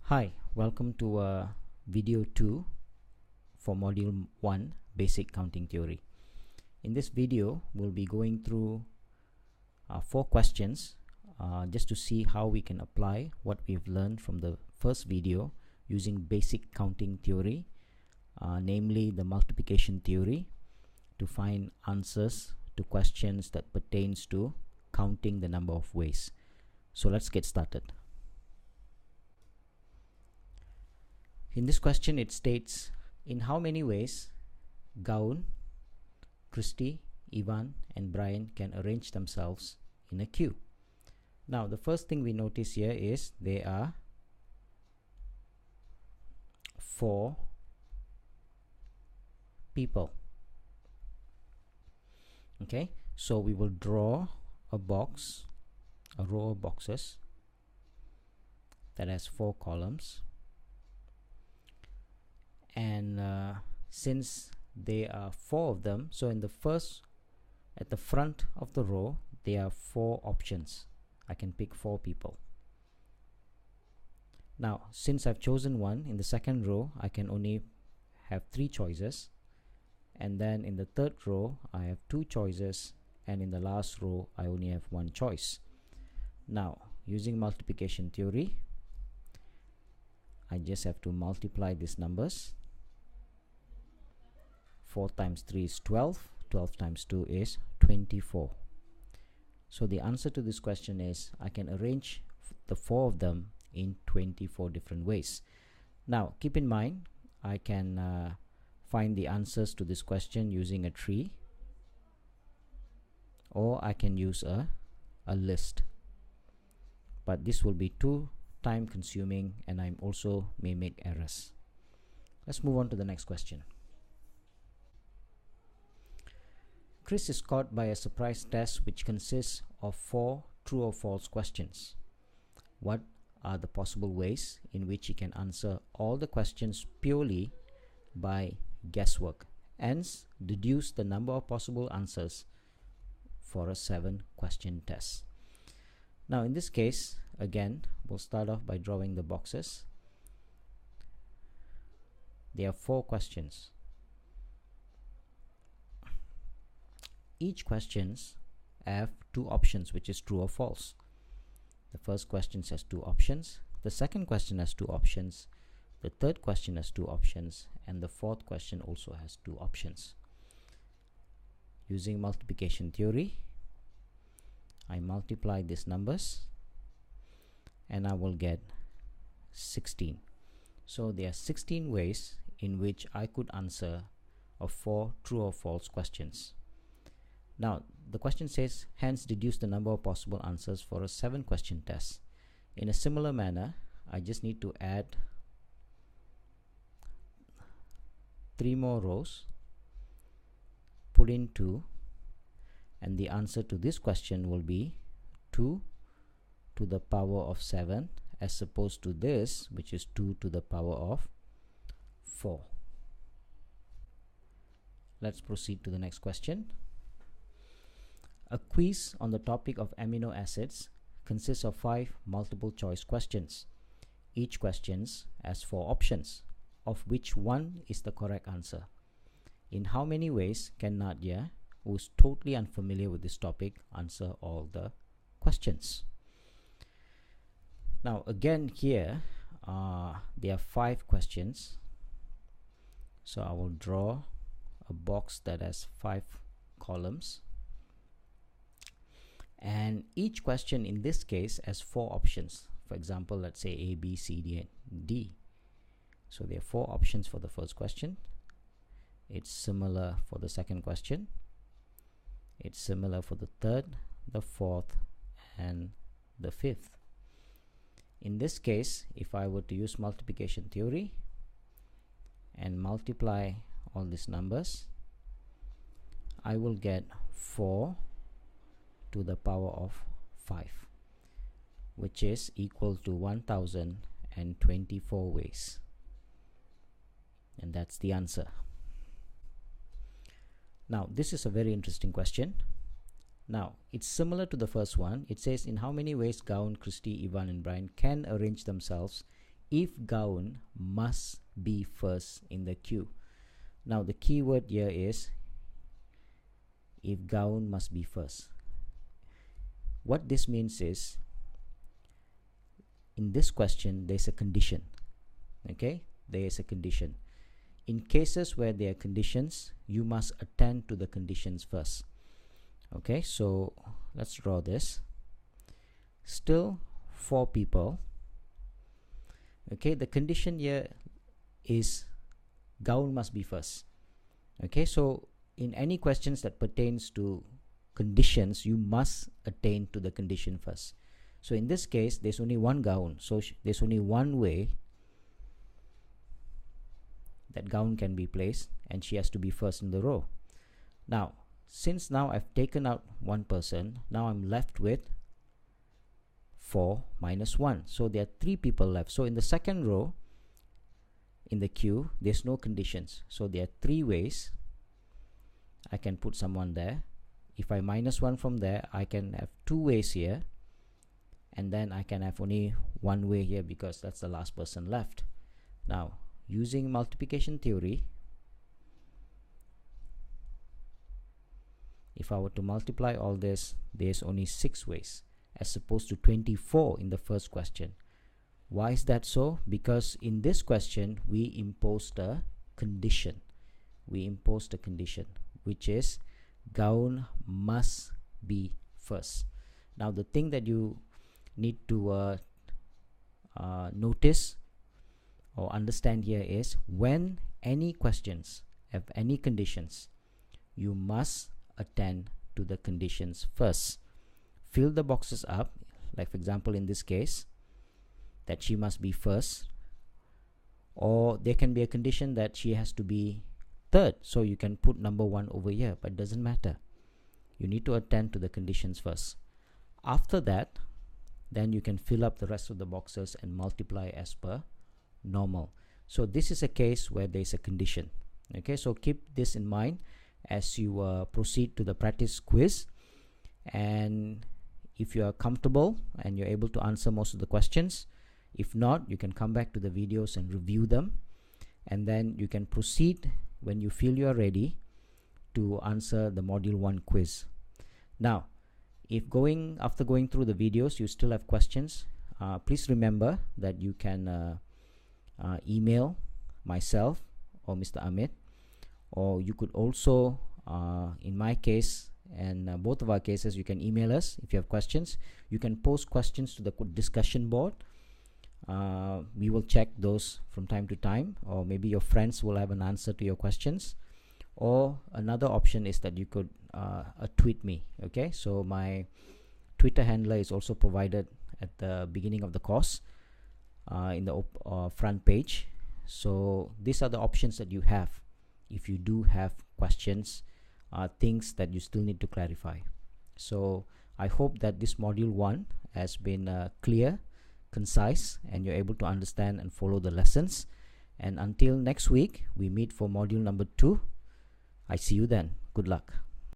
Hi, welcome to video 2 for module 1 basic counting theory. In this video we'll be going through 4 questions just to see how we can apply what we've learned from the first video using basic counting theory, namely the multiplication theory, to find answers to questions that pertains to counting the number of ways. So let's get started. In this question it states, in how many ways Gaun, Christy, Ivan and Brian can arrange themselves in a queue? Now the first thing we notice here is there are 4 people. Okay, so we will draw a box, a row of boxes that has 4 columns. And since there are 4 of them, so in the first, at the front of the row, there are 4 options. I can pick 4 people. Now, since I've chosen one, in the second row, I can only have 3 choices. And then in the third row, I have 2 choices. And in the last row, I only have 1 choice. Now, using multiplication theory, I just have to multiply these numbers. 4 times 3 is 12, 12 times 2 is 24. So the answer to this question is I can arrange the 4 of them in 24 different ways. Now keep in mind, I can find the answers to this question using a tree, or I can use a list, but this will be too time consuming and I also may make errors. Let's move on to the next question. Chris is caught by a surprise test which consists of 4 true or false questions. What are the possible ways in which he can answer all the questions purely by guesswork, hence deduce the number of possible answers for a 7-question test? Now in this case, again, we'll start off by drawing the boxes. There are 4 questions. Each questions have 2 options, which is true or false. The first question has 2 options. The second question has 2 options. The third question has 2 options. And the fourth question also has 2 options. Using multiplication theory, I multiply these numbers and I will get 16. So there are 16 ways in which I could answer of 4 true or false questions. Now the question says, hence deduce the number of possible answers for a 7-question test. In a similar manner, I just need to add 3 more rows, put in 2, and the answer to this question will be 2 to the power of 7 as opposed to this, which is 2 to the power of 4. Let's proceed to the next question. A quiz on the topic of amino acids consists of 5 multiple choice questions. Each question has 4 options, of which one is the correct answer. In how many ways can Nadia, who is totally unfamiliar with this topic, answer all the questions? Now again here, there are 5 questions. So I will draw a box that has 5 columns. And each question in this case has 4 options. For example, let's say A, B, C, D, and D. So there are 4 options for the first question. It's similar for the second question. It's similar for the third, the fourth, and the fifth. In this case, if I were to use multiplication theory and multiply all these numbers, I will get 4 to the power of 5, which is equal to 1024 ways. And that's the answer. Now this is a very interesting question. Now, it's similar to the first one. It says, in how many ways Gaun, Christy, Ivan and Brian can arrange themselves if gown must be first in the queue. Now the key word here is if gown must be first. What this means is, in this question there's a condition. Okay, there is a condition. In cases where there are conditions, you must attend to the conditions first. Okay, so let's draw this. Still 4 people. Okay, the condition here is gown must be first. Okay, so in any questions that pertains to conditions, you must attain to the condition first. So in this case, there's only one gown, so there's only one way that gown can be placed, and she has to be first in the row. Now, since now I've taken out one person, now I'm left with 4 minus 1. So there are 3 people left. So in the second row in the queue, there's no conditions. So there are 3 ways I can put someone there. If I minus 1 from there, I can have 2 ways here, and then I can have only 1 way here because that's the last person left. Now, using multiplication theory, if I were to multiply all this, there's only 6 ways as opposed to 24 in the first question. Why is that so? Because in this question we imposed a condition. We imposed a condition, which is gown must be first. Now the thing that you need to notice or understand here is, when any questions have any conditions, you must attend to the conditions first. Fill the boxes up, like for example in this case that she must be first, or there can be a condition that she has to be third, so you can put number 1 over here, but it doesn't matter. You need to attend to the conditions first. After that, then you can fill up the rest of the boxes and multiply as per normal. So this is a case where there is a condition. Okay, so keep this in mind as you proceed to the practice quiz, and if you are comfortable and you're able to answer most of the questions, if not, you can come back to the videos and review them, and then you can proceed when you feel you are ready to answer the module 1 quiz. Now, if after going through the videos you still have questions, please remember that you can email myself or Mr. Amit, or you could also, in my case and both of our cases, you can email us if you have questions. You can post questions to the discussion board. We will check those from time to time, or maybe your friends will have an answer to your questions. Or another option is that you could tweet me. Okay, so my Twitter handler is also provided at the beginning of the course in the front page. So these are the options that you have if you do have questions, things that you still need to clarify. So I hope that this module 1 has been clear, concise, and you're able to understand and follow the lessons. And until next week we meet for module number 2. I see you then. Good luck.